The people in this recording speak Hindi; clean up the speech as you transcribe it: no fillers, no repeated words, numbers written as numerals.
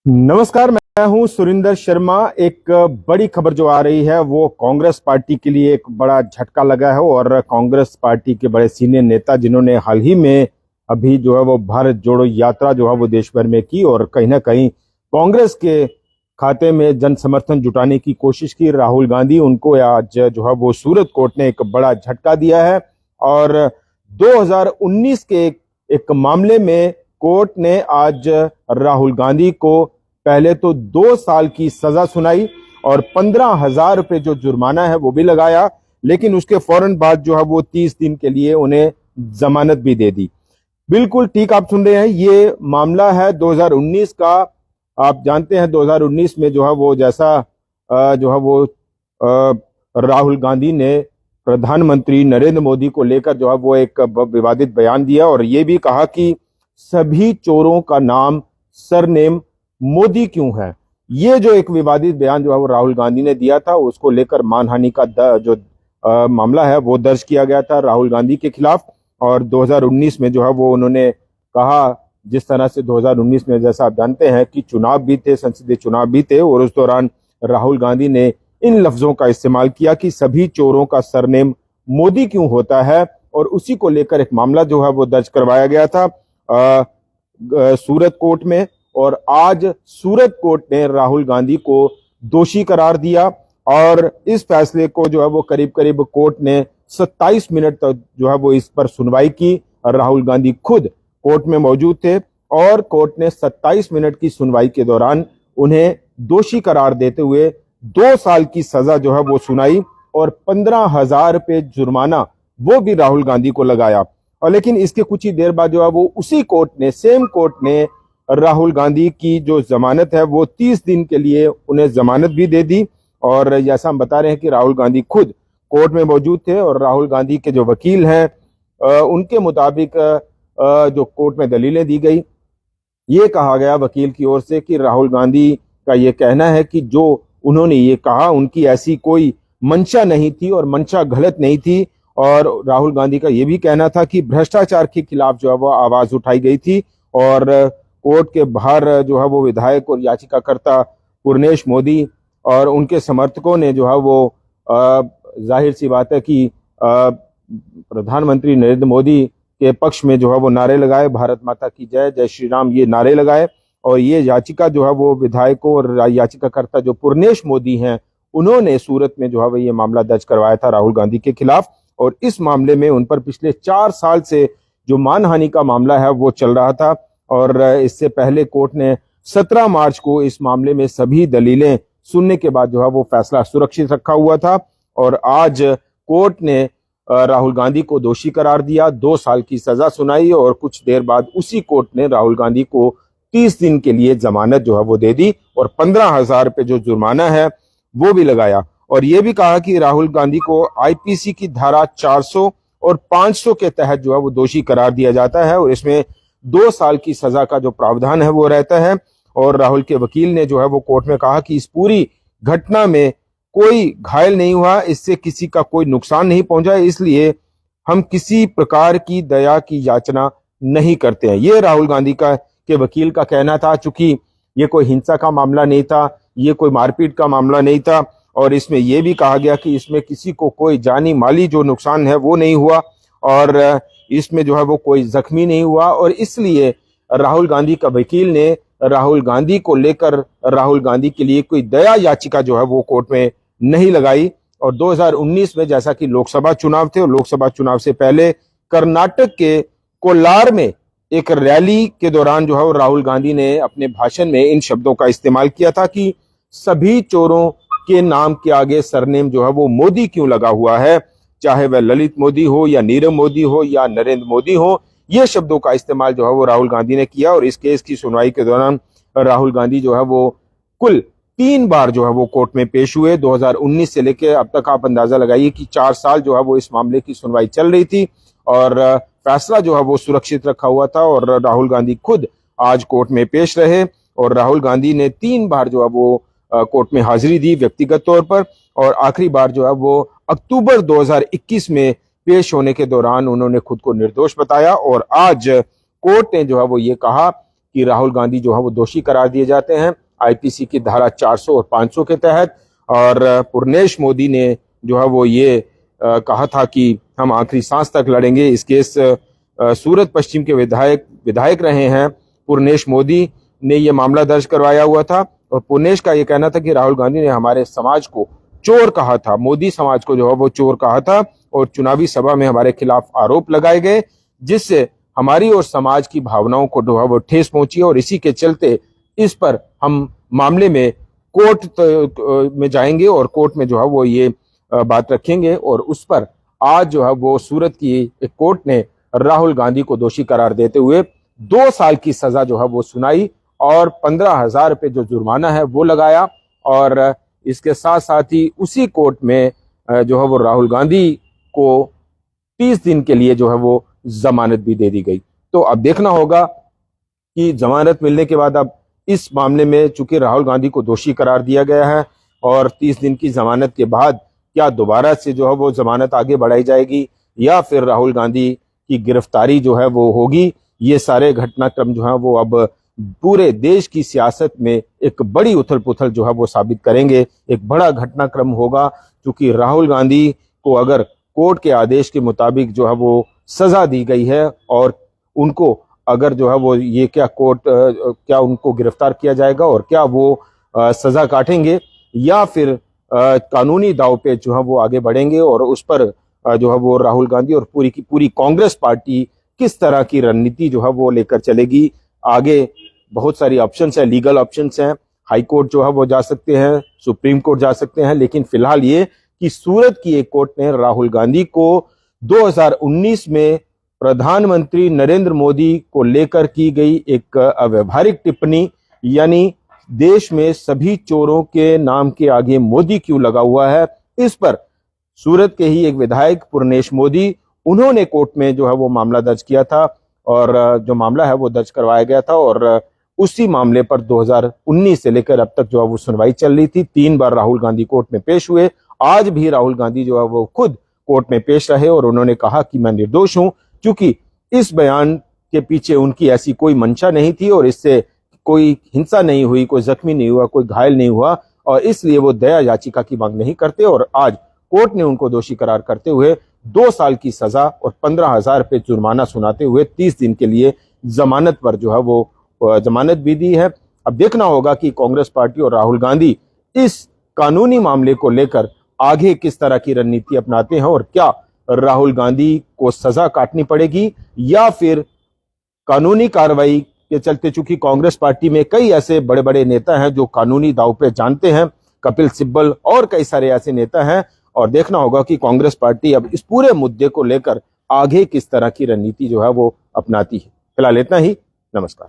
नमस्कार, मैं हूं सुरिंदर शर्मा। एक बड़ी खबर जो आ रही है वो कांग्रेस पार्टी के लिए एक बड़ा झटका लगा है और कांग्रेस पार्टी के बड़े सीनियर नेता जिन्होंने हाल ही में अभी जो है वो भारत जोड़ो यात्रा जो है वो देश भर में की और कहीं ना कहीं कांग्रेस के खाते में जन समर्थन जुटाने की कोशिश की, राहुल गांधी, उनको आज जो है वो सूरत कोर्ट ने एक बड़ा झटका दिया है। और 2019 के एक मामले में कोर्ट ने आज राहुल गांधी को पहले तो 2 साल की सजा सुनाई और 15,000 रुपए जो जुर्माना है वो भी लगाया, लेकिन उसके फौरन बाद जो है वो 30 दिन के लिए उन्हें जमानत भी दे दी। बिल्कुल ठीक आप सुन रहे हैं, ये मामला है 2019 का। आप जानते हैं 2019 में जो है वो जैसा जो है वो राहुल गांधी ने प्रधानमंत्री नरेंद्र मोदी को लेकर जो है वो एक विवादित बयान दिया और ये भी कहा कि सभी चोरों का नाम सरनेम मोदी क्यों है। ये जो एक विवादित बयान जो है वो राहुल गांधी ने दिया था, उसको लेकर मानहानि का जो मामला है वो दर्ज किया गया था राहुल गांधी के खिलाफ। और 2019 में जो है वो उन्होंने कहा, जिस तरह से 2019 में जैसा आप जानते हैं कि चुनाव भी थे, संसदीय चुनाव भी थे, और उस दौरान राहुल गांधी ने इन लफ्जों का इस्तेमाल किया कि सभी चोरों का सरनेम मोदी क्यों होता है, और उसी को लेकर एक मामला जो है वो दर्ज करवाया गया था सूरत कोर्ट में। और आज सूरत कोर्ट ने राहुल गांधी को दोषी करार दिया और इस फैसले को जो है वो करीब करीब कोर्ट ने 27 मिनट तक जो है वो इस पर सुनवाई की। राहुल गांधी खुद कोर्ट में मौजूद थे और कोर्ट ने 27 मिनट की सुनवाई के दौरान उन्हें दोषी करार देते हुए 2 साल की सजा जो है वो सुनाई और 15,000 रुपए जुर्माना वो भी राहुल गांधी को लगाया। और लेकिन इसके कुछ ही देर बाद जो है वो उसी कोर्ट ने, सेम कोर्ट ने राहुल गांधी की जो जमानत है वो 30 दिन के लिए उन्हें जमानत भी दे दी। और जैसा हम बता रहे हैं कि राहुल गांधी खुद कोर्ट में मौजूद थे और राहुल गांधी के जो वकील हैं उनके मुताबिक जो कोर्ट में दलीलें दी गई, ये कहा गया वकील की ओर से कि राहुल गांधी का ये कहना है कि जो उन्होंने ये कहा उनकी ऐसी कोई मंशा नहीं थी और मंशा गलत नहीं थी। और राहुल गांधी का ये भी कहना था कि भ्रष्टाचार के खिलाफ जो है वो आवाज उठाई गई थी और कोर्ट के बाहर जो है वो विधायक और याचिकाकर्ता पूर्णेश मोदी और उनके समर्थकों ने जो है वो जाहिर सी बात है कि प्रधानमंत्री नरेंद्र मोदी के पक्ष में जो है वो नारे लगाए, भारत माता की जय, जय श्री राम, ये नारे लगाए। और ये याचिका जो है वो विधायकों और याचिकाकर्ता जो पूर्णेश मोदी हैं उन्होंने सूरत में जो है वो ये मामला दर्ज करवाया था राहुल गांधी के खिलाफ। और इस मामले में उन पर पिछले 4 साल से जो मानहानि का मामला है वो चल रहा था और इससे पहले कोर्ट ने 17 मार्च को इस मामले में सभी दलीलें सुनने के बाद जो है वो फैसला सुरक्षित रखा हुआ था। और आज कोर्ट ने राहुल गांधी को दोषी करार दिया, 2 साल की सजा सुनाई और कुछ देर बाद उसी कोर्ट ने राहुल गांधी को 30 दिन के लिए जमानत जो है वो दे दी और 15,000 रुपए जो जुर्माना है वो भी लगाया। और ये भी कहा कि राहुल गांधी को आईपीसी की धारा 400 और 500 के तहत जो है वो दोषी करार दिया जाता है और इसमें 2 साल की सजा का जो प्रावधान है वो रहता है। और राहुल के वकील ने जो है वो कोर्ट में कहा कि इस पूरी घटना में कोई घायल नहीं हुआ, इससे किसी का कोई नुकसान नहीं पहुंचा, इसलिए हम किसी प्रकार की दया की याचना नहीं करते हैं। ये राहुल गांधी के वकील का कहना था। चूंकि ये कोई हिंसा का मामला नहीं था, ये कोई मारपीट का मामला नहीं था और इसमें यह भी कहा गया कि इसमें किसी को कोई जानी माली जो नुकसान है वो नहीं हुआ और इसमें जो है वो कोई जख्मी नहीं हुआ। और इसलिए राहुल गांधी का वकील ने राहुल गांधी को लेकर राहुल गांधी के लिए कोई दया याचिका जो है वो कोर्ट में नहीं लगाई। और 2019 में जैसा कि लोकसभा चुनाव थे और लोकसभा चुनाव से पहले कर्नाटक के कोलार में एक रैली के दौरान जो है वो राहुल गांधी ने अपने भाषण में इन शब्दों का इस्तेमाल किया था कि सभी चोरों के नाम के आगे सरनेम जो है वो मोदी क्यों लगा हुआ है, चाहे वह ललित मोदी हो या नीरव मोदी हो या नरेंद्र मोदी हो। ये शब्दों का इस्तेमाल जो है वो राहुल गांधी ने किया। और इस केस की सुनवाई के दौरान राहुल गांधी जो है वो कुल 3 बार जो है वो कोर्ट में पेश हुए। 2019 से लेकर अब तक आप अंदाजा लगाइए कि 4 साल जो है वो इस मामले की सुनवाई चल रही थी और फैसला जो है वो सुरक्षित रखा हुआ था। और राहुल गांधी खुद आज कोर्ट में पेश रहे और राहुल गांधी ने 3 बार जो है वो कोर्ट में हाजिरी दी व्यक्तिगत तौर पर और आखिरी बार जो है वो अक्टूबर 2021 में पेश होने के दौरान उन्होंने खुद को निर्दोष बताया। और आज कोर्ट ने जो है वो ये कहा कि राहुल गांधी जो है वो दोषी करार दिए जाते हैं आईपीसी की धारा 400 और 500 के तहत। और पूर्णेश मोदी ने जो है वो ये कहा था कि हम आखिरी सांस तक लड़ेंगे। इस केस सूरत पश्चिम के विधायक रहे हैं पूर्णेश मोदी ने ये मामला दर्ज करवाया हुआ था। और पूर्णेश का ये कहना था कि राहुल गांधी ने हमारे समाज को चोर कहा था, मोदी समाज को जो है वो चोर कहा था, और चुनावी सभा में हमारे खिलाफ आरोप लगाए गए, जिससे हमारी और समाज की भावनाओं को जो है वो ठेस पहुंची। और इसी के चलते इस पर हम मामले में कोर्ट में जाएंगे और कोर्ट में जो है वो ये बात रखेंगे। और उस पर आज जो है वो सूरत की एक कोर्ट ने राहुल गांधी को दोषी करार देते हुए 2 साल की सजा जो है वो सुनाई और 15,000 रुपये जो जुर्माना है वो लगाया। और इसके साथ साथ ही उसी कोर्ट में जो है वो राहुल गांधी को 30 दिन के लिए जो है वो जमानत भी दे दी गई। तो अब देखना होगा कि जमानत मिलने के बाद अब इस मामले में चूंकि राहुल गांधी को दोषी करार दिया गया है और 30 दिन की जमानत के बाद क्या दोबारा से जो है वो जमानत आगे बढ़ाई जाएगी या फिर राहुल गांधी की गिरफ्तारी जो है वो होगी। ये सारे घटनाक्रम जो है वो अब पूरे देश की सियासत में एक बड़ी उथल पुथल जो है वो साबित करेंगे। एक बड़ा घटनाक्रम होगा क्योंकि राहुल गांधी को अगर कोर्ट के आदेश के मुताबिक जो है वो सजा दी गई है और उनको अगर जो है वो ये क्या उनको गिरफ्तार किया जाएगा और क्या वो सजा काटेंगे या फिर कानूनी दाव पे जो है वो आगे बढ़ेंगे और उस पर जो है वो राहुल गांधी और पूरी की पूरी कांग्रेस पार्टी किस तरह की रणनीति जो है वो लेकर चलेगी। आगे बहुत सारी ऑप्शंस है, लीगल ऑप्शंस हैं, हाई कोर्ट जो है वो जा सकते हैं, सुप्रीम कोर्ट जा सकते हैं, लेकिन फिलहाल ये कि सूरत की एक कोर्ट ने राहुल गांधी को 2019 में प्रधानमंत्री नरेंद्र मोदी को लेकर की गई एक अव्यावहारिक टिप्पणी, यानी देश में सभी चोरों के नाम के आगे मोदी क्यों लगा हुआ है, इस पर सूरत के ही एक विधायक पूर्णेश मोदी उन्होंने कोर्ट में जो है वो मामला दर्ज किया था और जो मामला है वो दर्ज करवाया गया था। और उसी मामले पर 2019 से लेकर अब तक जो है वो सुनवाई चल रही थी। 3 बार राहुल गांधी कोर्ट में पेश हुए। आज भी राहुल गांधी जो है वो खुद कोर्ट में पेश रहे और उन्होंने कहा कि मैं निर्दोष हूं, क्योंकि इस बयान के पीछे उनकी ऐसी कोई मंशा नहीं थी और इससे कोई हिंसा नहीं हुई, कोई जख्मी नहीं हुआ, कोई घायल नहीं हुआ, और इसलिए वो दया याचिका की मांग नहीं करते। और आज कोर्ट ने उनको दोषी करार करते हुए 2 साल की सजा और 15,000 रुपये जुर्माना सुनाते हुए 30 दिन के लिए जमानत पर जो है वो जमानत भी दी है। अब देखना होगा कि कांग्रेस पार्टी और राहुल गांधी इस कानूनी मामले को लेकर आगे किस तरह की रणनीति अपनाते हैं और क्या राहुल गांधी को सजा काटनी पड़ेगी या फिर कानूनी कार्रवाई के चलते, चूंकि कांग्रेस पार्टी में कई ऐसे बड़े बड़े नेता हैं जो कानूनी दांव पे जानते हैं, कपिल सिब्बल और कई सारे ऐसे नेता हैं, और देखना होगा कि कांग्रेस पार्टी अब इस पूरे मुद्दे को लेकर आगे किस तरह की रणनीति जो है वो अपनाती है। फिलहाल इतना ही। नमस्कार।